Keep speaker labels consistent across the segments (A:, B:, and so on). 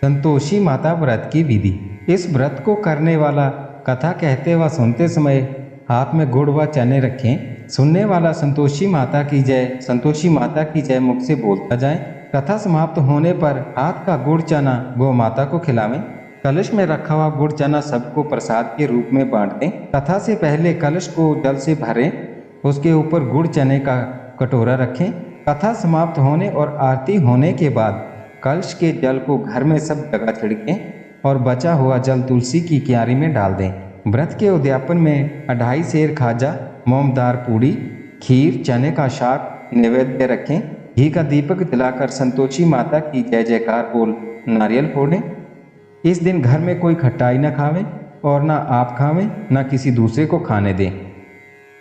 A: संतोषी माता व्रत की विधि। इस व्रत को करने वाला कथा कहते व सुनते समय हाथ में गुड़ व चने रखें। सुनने वाला संतोषी माता की जय, संतोषी माता की जय मुख से बोलता जाए। कथा समाप्त होने पर हाथ का गुड़ चना गौ माता को खिलावें। कलश में रखा हुआ गुड़ चना सबको प्रसाद के रूप में बांट दें। कथा से पहले कलश को जल से भरें, उसके ऊपर गुड़ चने का कटोरा रखें। कथा समाप्त होने और आरती होने के बाद कलश के जल को घर में सब जगह छिड़कें और बचा हुआ जल तुलसी की क्यारी में डाल दें। व्रत के उद्यापन में 2.5 सेर खाजा, मोमदार पूड़ी, खीर, चने का शाक नैवेद्य रखें। घी का दीपक जलाकर संतोषी माता की जय जयकार बोल नारियल फोड़ें। इस दिन घर में कोई खट्टाई न खावें और ना आप खावें, ना किसी दूसरे को खाने दें।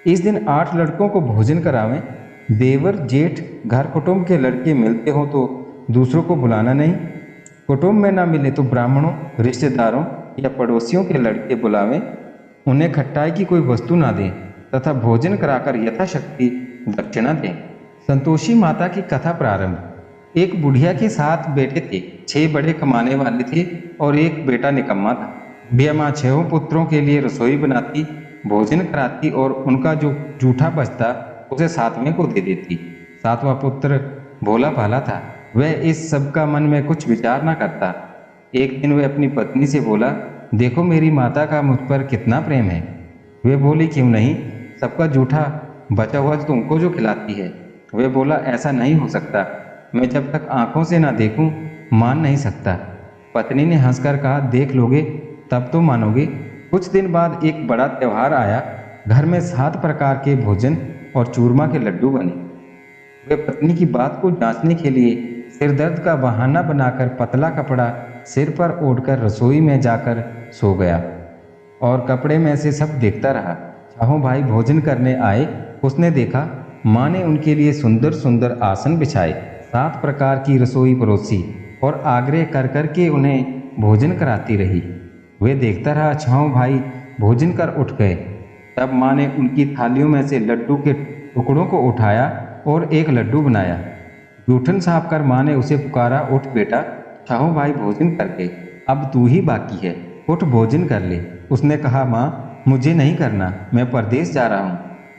A: इस दिन 8 लड़कों को भोजन करावें। देवर जेठ घर कुटुंब के लड़के मिलते हो तो दूसरों को बुलाना नहीं। कुटुंब में ना मिले तो ब्राह्मणों, रिश्तेदारों या पड़ोसियों के लड़के बुलावें। उन्हें खट्टाई की कोई वस्तु ना दें तथा भोजन कराकर यथाशक्ति दक्षिणा दें। संतोषी माता की कथा प्रारंभ। एक बुढ़िया के 7 बेटे थे। 6 बड़े कमाने वाले थे और एक बेटा निकम्मा था। बुढ़िया माँ 6 पुत्रों के लिए रसोई बनाती, भोजन कराती और उनका जो जूठा बचता उसे 7वें को दे देती। 7वां पुत्र भोला भाला था। वह इस सब का मन में कुछ विचार ना करता। एक दिन वह अपनी पत्नी से बोला, देखो मेरी माता का मुझ पर कितना प्रेम है। वे बोली, क्यों नहीं, सबका जूठा बचा हुआ तुमको जो खिलाती है। वे बोला, ऐसा नहीं हो सकता, मैं जब तक आंखों से ना देखूं मान नहीं सकता। पत्नी ने हंसकर कहा, देख लोगे तब तो मानोगे। कुछ दिन बाद एक बड़ा त्यौहार आया। घर में 7 प्रकार के भोजन और चूरमा के लड्डू बने। वे पत्नी की बात को जांचने के लिए सिर दर्द का बहाना बनाकर पतला कपड़ा सिर पर ओढ़कर रसोई में जाकर सो गया और कपड़े में से सब देखता रहा। चाहों भाई भोजन करने आए। उसने देखा माँ ने उनके लिए सुंदर सुंदर आसन बिछाए, 7 प्रकार की रसोई परोसी और आग्रह कर कर के उन्हें भोजन कराती रही। वे देखता रहा। चाहों भाई भोजन कर उठ गए। तब माँ ने उनकी थालियों में से लड्डू के टुकड़ों को उठाया और एक लड्डू बनाया। जूठन साफ कर माँ ने उसे पुकारा, उठ बेटा, चाहो भाई भोजन करके, अब तू ही बाकी है, उठ भोजन कर ले। उसने कहा, माँ मुझे नहीं करना, मैं परदेश जा रहा हूँ।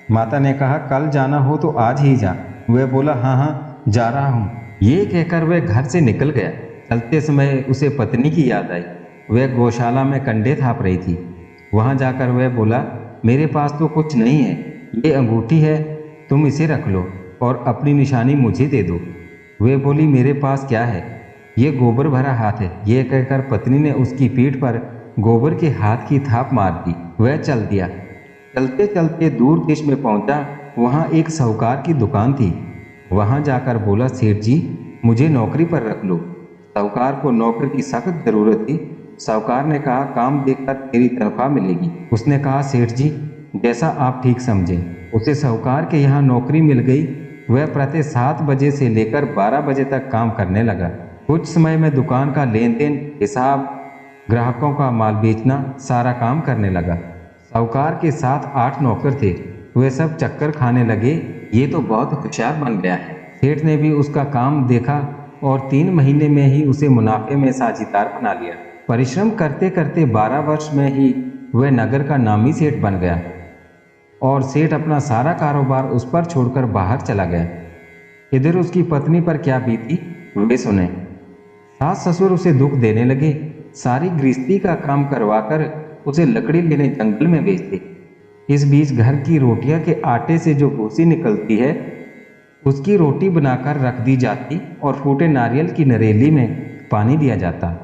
A: माता ने कहा, कल जाना हो तो आज ही जा। वह बोला, हाँ हाँ जा रहा हूँ। ये कहकर वह घर से निकल गया। चलते समय उसे पत्नी की याद आई। वह गौशाला में कंडे थाप रही थी। वहाँ जाकर वह बोला, मेरे पास तो कुछ नहीं है, ये अंगूठी है, तुम इसे रख लो और अपनी निशानी मुझे दे दो। वे बोली, मेरे पास क्या है, ये गोबर भरा हाथ है। ये कहकर पत्नी ने उसकी पीठ पर गोबर के हाथ की थाप मार दी। वह चल दिया। चलते चलते दूर देश में पहुंचा। वहां एक साहूकार की दुकान थी। वहां जाकर बोला, सेठ जी मुझे नौकरी पर रख लो। साहूकार को नौकरी की सख्त जरूरत थी। साहूकार ने कहा, काम देखकर तेरी तनख्वाह मिलेगी। उसने कहा, सेठ जी जैसा आप ठीक समझें। उसे साहूकार के यहाँ नौकरी मिल गई। वह प्रातः 7 बजे से लेकर 12 बजे तक काम करने लगा। कुछ समय में दुकान का लेन देन, हिसाब, ग्राहकों का माल बेचना, सारा काम करने लगा। साहूकार के साथ 8 नौकर थे। वे सब चक्कर खाने लगे, ये तो बहुत होशियार बन गया है। सेठ ने भी उसका काम देखा और 3 महीने में ही उसे मुनाफे में साझीदार बना लिया। परिश्रम करते करते 12 वर्ष में ही वह नगर का नामी सेठ बन गया और सेठ अपना सारा कारोबार उस पर छोड़कर बाहर चला गया। इधर उसकी पत्नी पर क्या बीती वे सुने। सास ससुर उसे दुख देने लगे। सारी गृहस्थी का काम करवाकर उसे लकड़ी लेने जंगल में भेजते। इस बीच घर की रोटियां के आटे से जो भूसी निकलती है उसकी रोटी बनाकर रख दी जाती और फूटे नारियल की नरेली में पानी दिया जाता।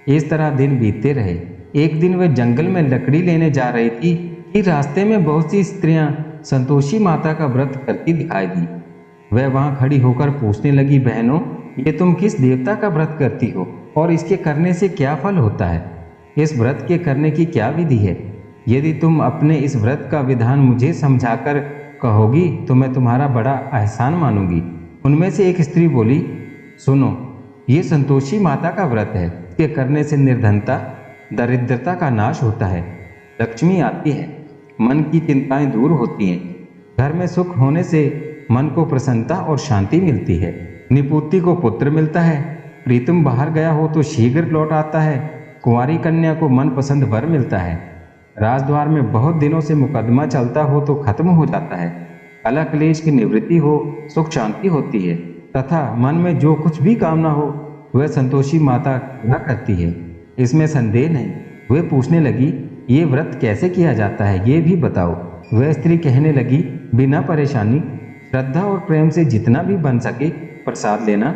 A: इस तरह दिन बीतते रहे। एक दिन वह जंगल में लकड़ी लेने जा रही थी कि रास्ते में बहुत सी स्त्रियां संतोषी माता का व्रत करती दिखाई दी। वह वहां खड़ी होकर पूछने लगी, बहनों ये तुम किस देवता का व्रत करती हो और इसके करने से क्या फल होता है? इस व्रत के करने की क्या विधि है? यदि तुम अपने इस व्रत का विधान मुझे समझाकर कहोगी तो मैं तुम्हारा बड़ा एहसान मानूंगी। उनमें से एक स्त्री बोली, सुनो, ये संतोषी माता का व्रत है। इसके करने से निर्धनता, दरिद्रता का नाश होता है, लक्ष्मी आती है, मन की चिंताएं दूर होती हैं, घर में सुख होने से मन को प्रसन्नता और शांति मिलती है, निपुत्ति को पुत्र मिलता है, प्रीतम बाहर गया हो तो शीघ्र लौट आता है। कुंवारी कन्या को मनपसंद वर मिलता है। राजद्वार में बहुत दिनों से मुकदमा चलता हो तो खत्म हो जाता है। कलह क्लेश की निवृत्ति हो, सुख शांति होती है तथा मन में जो कुछ भी कामना हो वह संतोषी माता पूरा करती है, इसमें संदेह नहीं। वह पूछने लगी, ये व्रत कैसे किया जाता है, ये भी बताओ। वह स्त्री कहने लगी, बिना परेशानी, श्रद्धा और प्रेम से जितना भी बन सके प्रसाद लेना।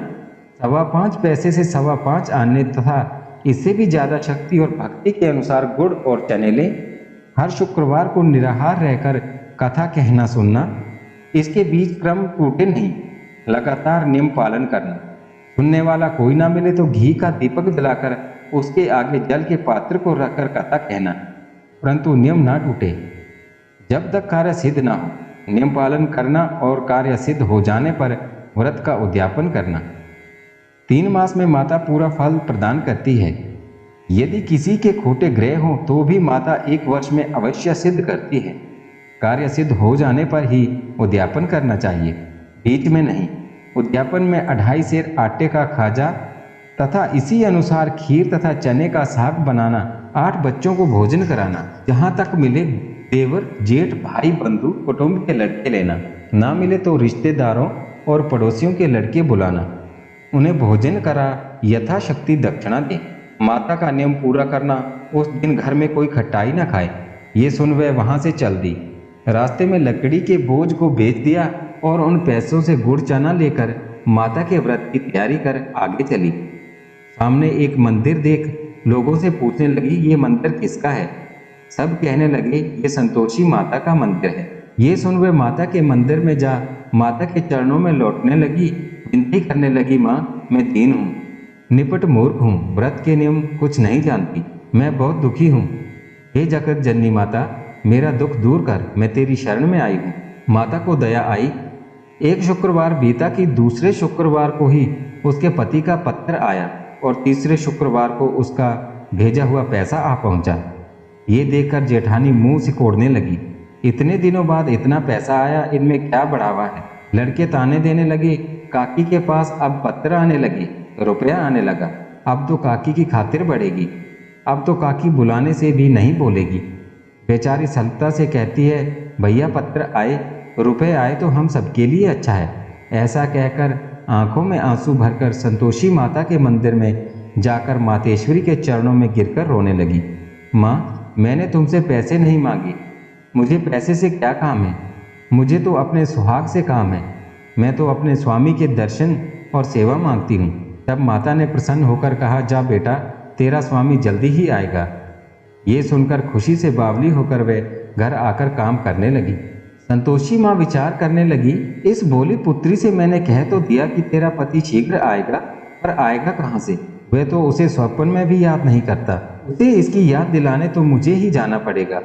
A: 5.25 पैसे से 5.25 आने तथा इससे भी ज़्यादा शक्ति और भक्ति के अनुसार गुड़ और चने लें। हर शुक्रवार को निराहार रहकर कथा कहना सुनना। इसके बीच क्रम टूटे नहीं, लगातार नियम पालन करना। सुनने वाला कोई ना मिले तो घी का दीपक जलाकर उसके आगे जल के पात्र को रखकर कथा कहना, परंतु नियम ना टूटे। जब तक कार्य सिद्ध ना हो नियम पालन करना और कार्य सिद्ध हो जाने पर व्रत का उद्यापन करना। 3 मास में माता पूरा फल प्रदान करती है। यदि किसी के खोटे ग्रह हों तो भी माता 1 वर्ष में अवश्य सिद्ध करती है। कार्य सिद्ध हो जाने पर ही उद्यापन करना चाहिए, बीच में नहीं। उद्यापन में 2.5 सेर आटे का खाजा तथा इसी अनुसार खीर तथा चने का साग बनाना, 8 बच्चों को भोजन कराना, जहाँ तक मिले देवर जेठ भाई बंधु कुटुंब के लड़के लेना, ना मिले तो रिश्तेदारों और पड़ोसियों के लड़के बुलाना, उन्हें भोजन करा यथाशक्ति दक्षिणा दे। माता का नियम पूरा करना, उस दिन घर में कोई खटाई ना खाए। ये सुन वह वहाँ से चल दी। रास्ते में लकड़ी के बोझ को बेच दिया और उन पैसों से गुड़ चना लेकर माता के व्रत की तैयारी कर आगे चली। सामने एक मंदिर देख लोगों से पूछने लगी, ये मंदिर किसका है? सब कहने लगे, ये संतोषी माता का मंदिर है। ये सुन वह माता के मंदिर में जा माता के चरणों में लौटने लगी, विनती करने लगी, माँ मैं दीन हूँ, निपट मूर्ख हूँ, व्रत के नियम कुछ नहीं जानती, मैं बहुत दुखी हूँ। हे जगत जननी माता, मेरा दुख दूर कर, मैं तेरी शरण में आई हूँ। माता को दया आई। एक शुक्रवार बीता कि दूसरे शुक्रवार को ही उसके पति का पत्र आया और तीसरे शुक्रवार को उसका भेजा हुआ पैसा आ पहुंचा। ये देखकर जेठानी मुंह सिकोड़ने लगी, इतने दिनों बाद इतना पैसा आया, इनमें क्या बढ़ावा है? लड़के ताने देने लगे, काकी के पास अब पत्र आने लगे, रुपया आने लगा, अब तो काकी की खातिर बढ़ेगी, अब तो काकी बुलाने से भी नहीं बोलेगी। बेचारी सलता से कहती है, भैया पत्र आए, रुपए आए तो हम सबके लिए अच्छा है। ऐसा कहकर आंखों में आंसू भरकर संतोषी माता के मंदिर में जाकर मातेश्वरी के चरणों में गिरकर रोने लगी। माँ, मैंने तुमसे पैसे नहीं मांगे, मुझे पैसे से क्या काम है? मुझे तो अपने सुहाग से काम है। मैं तो अपने स्वामी के दर्शन और सेवा मांगती हूँ। तब माता ने प्रसन्न होकर कहा, जा बेटा, तेरा स्वामी जल्दी ही आएगा। ये सुनकर खुशी से बावली होकर वे घर आकर काम करने लगी। संतोषी माँ विचार करने लगी, इस भोली पुत्री से मैंने कह तो दिया कि तेरा पति शीघ्र आएगा, पर आएगा कहाँ से? वह तो उसे स्वप्न में भी याद नहीं करता। उसे इसकी याद दिलाने तो मुझे ही जाना पड़ेगा।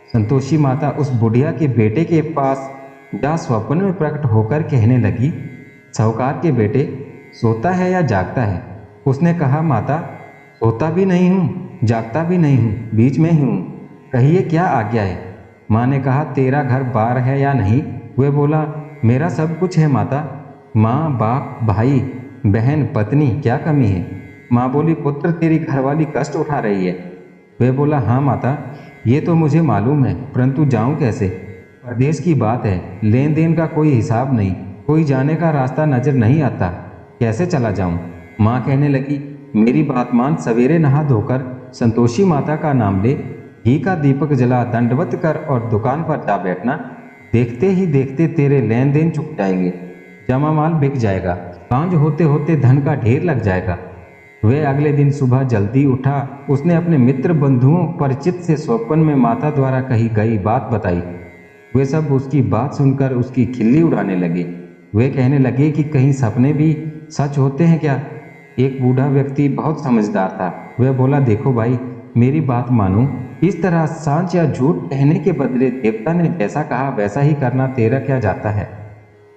A: संतोषी माता उस बुढ़िया के बेटे के पास जा स्वप्न में प्रकट होकर कहने लगी, साहूकार के बेटे, सोता है या जागता है? उसने कहा, माता, सोता भी नहीं हूँ, जागता भी नहीं हूँ, बीच में ही हूँ, कहिए क्या आज्ञा है? माँ ने कहा, तेरा घर बार है या नहीं? वह बोला, मेरा सब कुछ है माता, माँ बाप भाई बहन पत्नी, क्या कमी है? माँ बोली, पुत्र, तेरी घरवाली कष्ट उठा रही है। वह बोला, हाँ माता, ये तो मुझे मालूम है, परंतु जाऊँ कैसे? परदेश की बात है, लेन देन का कोई हिसाब नहीं, कोई जाने का रास्ता नजर नहीं आता, कैसे चला जाऊँ? माँ कहने लगी, मेरी बात मान, सवेरे नहा धोकर संतोषी माता का नाम ले, घी का दीपक जला दंडवत कर और दुकान पर जा बैठना। देखते ही देखते तेरे लेन देन चुक जाएंगे, जमा माल बिक जाएगा, सांझ होते होते धन का ढेर लग जाएगा। वह अगले दिन सुबह जल्दी उठा। उसने अपने मित्र बंधुओं परिचित से स्वप्न में माता द्वारा कही गई बात बताई। वे सब उसकी बात सुनकर उसकी खिल्ली उड़ाने लगे। वे कहने लगे कि कहीं सपने भी सच होते हैं क्या? एक बूढ़ा व्यक्ति बहुत समझदार था। वह बोला, देखो भाई, मेरी बात मानो, इस तरह सांच या झूठ कहने के बदले देवता ने जैसा कहा वैसा ही करना, तेरा क्या जाता है?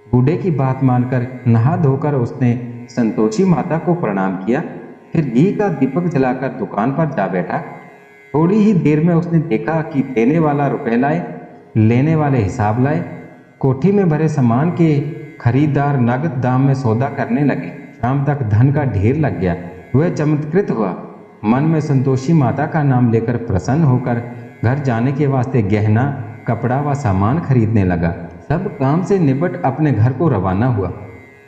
A: बूढ़े की बात मानकर नहा धोकर उसने संतोषी माता को प्रणाम किया, फिर घी का दीपक जलाकर दुकान पर जा बैठा। थोड़ी ही देर में उसने देखा कि देने वाला रुपए लाए, लेने वाले हिसाब लाए। कोठी में भरे सामान के खरीदार नगद दाम में सौदा करने लगे। शाम तक धन का ढेर लग गया। वह चमत्कृत हुआ, मन में संतोषी माता का नाम लेकर प्रसन्न होकर घर जाने के वास्ते गहना, कपड़ा व सामान खरीदने लगा। सब काम से निपट अपने घर को रवाना हुआ।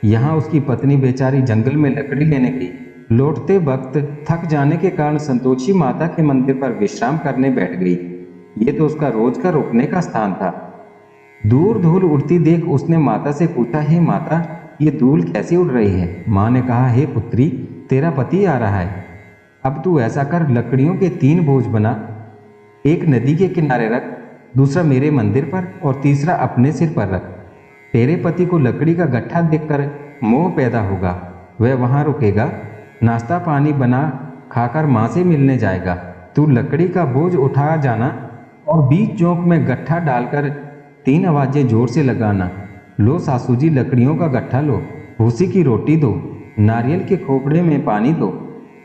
A: यहाँ उसकी पत्नी बेचारी जंगल में लकड़ी लेने गई। लौटते वक्त थक जाने के कारण संतोषी माता के मंदिर पर विश्राम करने बैठ गई। ये तो उसका रोज का रुकने का स्थान था। दूर धूल उड़ती देख उसने माता से पूछा, हे माता, ये धूल कैसे उड़ रही है? माँ ने कहा, हे पुत्री, तेरा पति आ रहा है। अब तू ऐसा कर, लकड़ियों के 3 बोझ बना, एक नदी के किनारे रख, दूसरा मेरे मंदिर पर और तीसरा अपने सिर पर रख। तेरे पति को लकड़ी का गट्ठा देखकर मोह पैदा होगा, वह वहाँ रुकेगा, नाश्ता पानी बना खाकर माँ से मिलने जाएगा। तू लकड़ी का बोझ उठा जाना और बीच चौक में गट्ठा डालकर 3 आवाजें जोर से लगाना, लो सासू जी लकड़ियों का गट्ठा लो, भूसी की रोटी दो, नारियल के खोपड़े में पानी दो,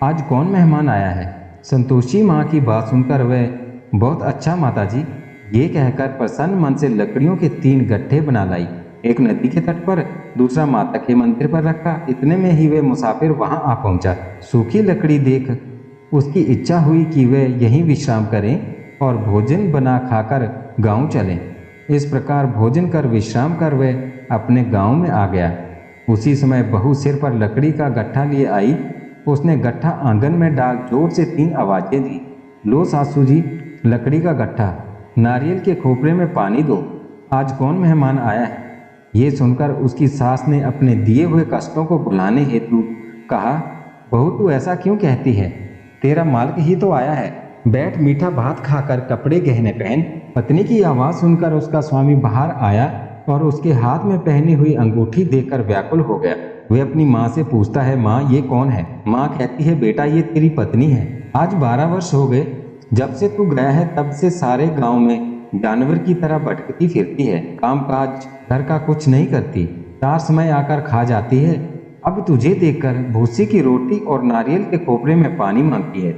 A: आज कौन मेहमान आया है? संतोषी माँ की बात सुनकर वह, बहुत अच्छा माता जी, ये कहकर प्रसन्न मन से लकड़ियों के 3 गट्ठे बना लाई। एक नदी के तट पर, दूसरा माता के मंदिर पर रखा। इतने में ही वे मुसाफिर वहां आ पहुंचा। सूखी लकड़ी देख उसकी इच्छा हुई कि वे यहीं विश्राम करें और भोजन बना खाकर गांव चलें। इस प्रकार भोजन कर विश्राम कर वे अपने गांव में आ गया। उसी समय बहू सिर पर लकड़ी का गट्ठा लिए आई। उसने गट्ठा आंगन में डाल जोर से 3 आवाजें दी, लो सासू जी लकड़ी का गट्ठा, नारियल के खोपड़े में पानी दो, आज कौन मेहमान आया है? ये सुनकर उसकी सास ने अपने दिए हुए कष्टों को भुलाने हेतु कहा, बहू तू ऐसा क्यों कहती है? तेरा मालिक ही तो आया है, बैठ मीठा भात खाकर कपड़े गहने पहन। पत्नी की आवाज़ सुनकर उसका स्वामी बाहर आया और उसके हाथ में पहनी हुई अंगूठी देखकर व्याकुल हो गया। वह अपनी माँ से पूछता है, माँ ये कौन है? माँ कहती है, बेटा ये तेरी पत्नी है। आज 12 वर्ष हो गए जब से तू गया है, तब से सारे गांव में जानवर की तरह भटकती फिरती है, काम काज घर का कुछ नहीं करती, 4 समय आकर खा जाती है। अब तुझे देखकर भूसी की रोटी और नारियल के खोपड़े में पानी मांगती है।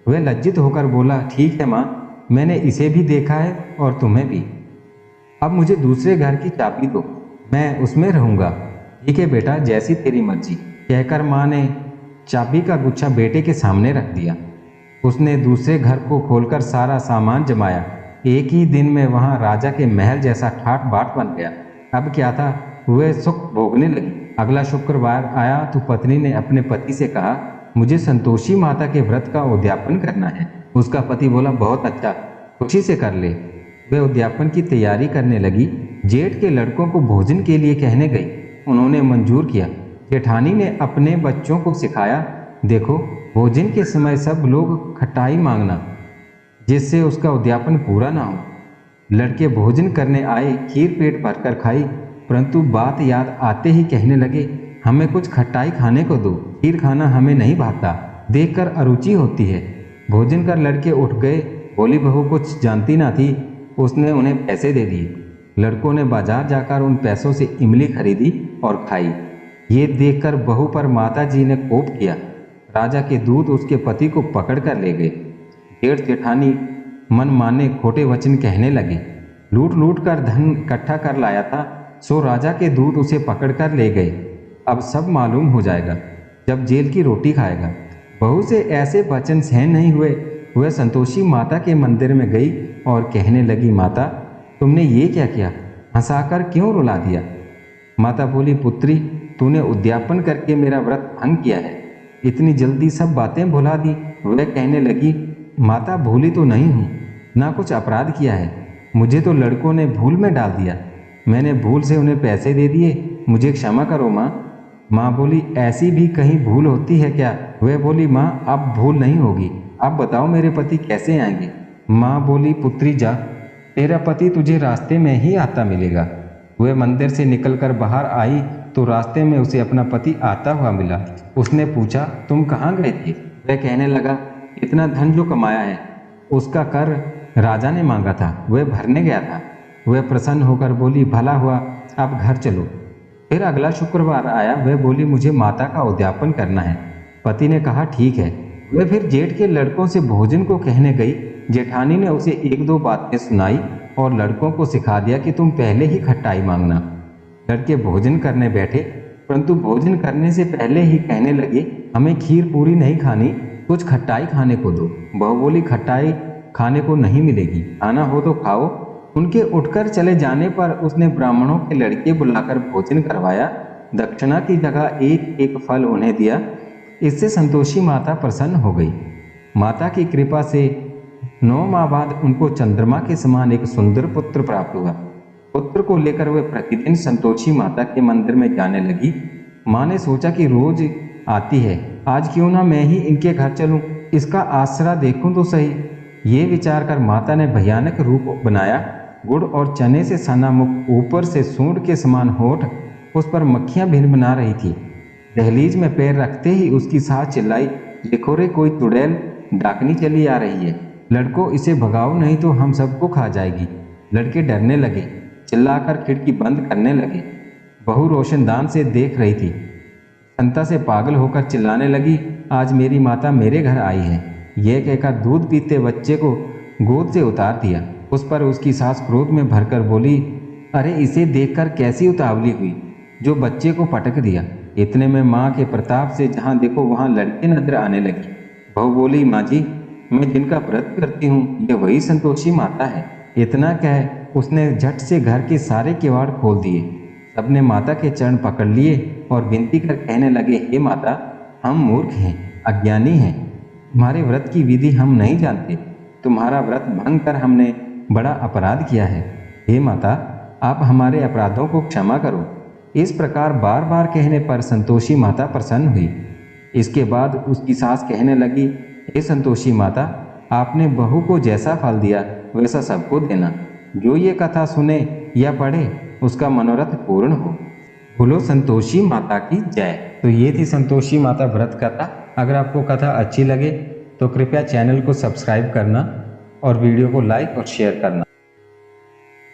A: वह लज्जित होकर बोला, ठीक है माँ, मैंने इसे भी देखा है और तुम्हें भी। अब मुझे दूसरे घर की चाबी दो, मैं उसमें रहूँगा। ठीक है बेटा, जैसी तेरी मर्जी, कहकर माँ ने चाबी का गुच्छा बेटे के सामने रख दिया। उसने दूसरे घर को खोलकर सारा सामान जमाया। एक ही दिन में वहाँ राजा के महल जैसा ठाट बाट बन गया। अब क्या था, वह सुख भोगने लगी। अगला शुक्रवार आया तो पत्नी ने अपने पति से कहा, मुझे संतोषी माता के व्रत का उद्यापन करना है। उसका पति बोला, बहुत अच्छा, खुशी से कर ले। वह उद्यापन की तैयारी करने लगी। जेठ के लड़कों को भोजन के लिए कहने गई, उन्होंने मंजूर किया। जेठानी ने अपने बच्चों को सिखाया, देखो भोजन के समय सब लोग खटाई मांगना, जिससे उसका उद्यापन पूरा ना हो। लड़के भोजन करने आए, खीर पेट भरकर खाई, परंतु बात याद आते ही कहने लगे, हमें कुछ खटाई खाने को दो, खीर खाना हमें नहीं भाता, देखकर अरुचि होती है। भोजन कर लड़के उठ गए। भोली बहू कुछ जानती ना थी, उसने उन्हें पैसे दे दिए। लड़कों ने बाजार जाकर उन पैसों से इमली खरीदी और खाई। ये देखकर बहू पर माता जी ने कोप किया। राजा के दूत उसके पति को पकड़ कर ले गए। जेठ जेठानी मन माने खोटे वचन कहने लगे। लूट लूट कर धन इकट्ठा कर लाया था, सो राजा के दूत उसे पकड़ कर ले गए। अब सब मालूम हो जाएगा जब जेल की रोटी खाएगा। बहू से ऐसे वचन सहन नहीं हुए। वह संतोषी माता के मंदिर में गई और कहने लगी, माता तुमने ये क्या किया, हंसाकर क्यों रुला दिया? माता बोली, पुत्री तूने उद्यापन करके मेरा व्रत भंग किया है, इतनी जल्दी सब बातें भुला दी। वह कहने लगी, माता भूली तो नहीं हूँ, ना कुछ अपराध किया है, मुझे तो लड़कों ने भूल में डाल दिया, मैंने भूल से उन्हें पैसे दे दिए, मुझे क्षमा करो माँ। माँ बोली, ऐसी भी कहीं भूल होती है क्या? वह बोली, माँ अब भूल नहीं होगी, अब बताओ मेरे पति कैसे आएंगे? माँ बोली, पुत्री जा, तेरा पति तुझे रास्ते में ही आता मिलेगा। वह मंदिर से निकलकर बाहर आई तो रास्ते में उसे अपना पति आता हुआ मिला। उसने पूछा, तुम कहाँ गए थे? वह कहने लगा, इतना धन जो कमाया है उसका कर राजा ने मांगा था, वह भरने गया था। वह प्रसन्न होकर बोली, भला हुआ, अब घर चलो। फिर अगला शुक्रवार आया। वह बोली, मुझे माता का उद्यापन करना है। पति ने कहा, ठीक है। वह फिर जेठ के लड़कों से भोजन को कहने गई। जेठानी ने उसे 1-2 बातें सुनाई और लड़कों को सिखा दिया कि तुम पहले ही खटाई मांगना। लड़के भोजन करने बैठे, परंतु भोजन करने से पहले ही कहने लगे, हमें खीर पूरी नहीं खानी, कुछ खट्टाई खाने को दो। बहू बोली, खट्टाई खाने को नहीं मिलेगी, खाना हो तो खाओ। उनके उठकर चले जाने पर उसने ब्राह्मणों के लड़के बुलाकर भोजन करवाया, दक्षिणा की जगह एक एक फल उन्हें दिया। इससे संतोषी माता प्रसन्न हो गई। माता की कृपा से 9 माह बाद उनको चंद्रमा के समान एक सुंदर पुत्र प्राप्त हुआ। पुत्र को लेकर वे प्रतिदिन संतोषी माता के मंदिर में जाने लगी। माँ ने सोचा कि रोज आती है, आज क्यों ना मैं ही इनके घर चलूं, इसका आसरा देखूं तो सही। ये विचार कर माता ने भयानक रूप बनाया। गुड़ और चने से सना मुख, ऊपर से सूंड के समान होठ, उस पर मक्खियां भिन बना रही थी। दहलीज में पैर रखते ही उसकी सास चिल्लाई, देखो रे, कोई चुड़ैल डाकनी चली आ रही है, लड़कों इसे भगाओ नहीं तो हम सबको खा जाएगी। लड़के डरने लगे, चिल्लाकर खिड़की बंद करने लगे। बहू रोशनदान से देख रही थी, संता से पागल होकर चिल्लाने लगी, आज मेरी माता मेरे घर आई है। यह कहकर दूध पीते बच्चे को गोद से उतार दिया। उस पर उसकी सास क्रोध में भरकर बोली, अरे इसे देखकर कैसी उतावली हुई, जो बच्चे को पटक दिया। इतने में माँ के प्रताप से जहाँ देखो वहाँ लड़के नजर आने लगी। बहू बोली, माँ जी, मैं जिनका व्रत करती हूँ ये वही संतोषी माता है। इतना कह उसने झट से घर के सारे किवाड़ खोल दिए। सबने माता के चरण पकड़ लिए और विनती कर कहने लगे, हे माता, हम मूर्ख हैं, अज्ञानी हैं, तुम्हारे व्रत की विधि हम नहीं जानते, तुम्हारा व्रत भंग कर हमने बड़ा अपराध किया है। हे माता, आप हमारे अपराधों को क्षमा करो। इस प्रकार बार बार कहने पर संतोषी माता प्रसन्न हुई। इसके बाद उसकी सास कहने लगी, हे संतोषी माता, आपने बहू को जैसा फल दिया वैसा सबको देना। जो ये कथा सुने या पढ़े उसका मनोरथ पूर्ण हो। बोलो संतोषी माता की जय। तो ये थी संतोषी माता व्रत कथा। अगर आपको कथा अच्छी लगे तो कृपया चैनल को सब्सक्राइब करना और वीडियो को लाइक और शेयर करना।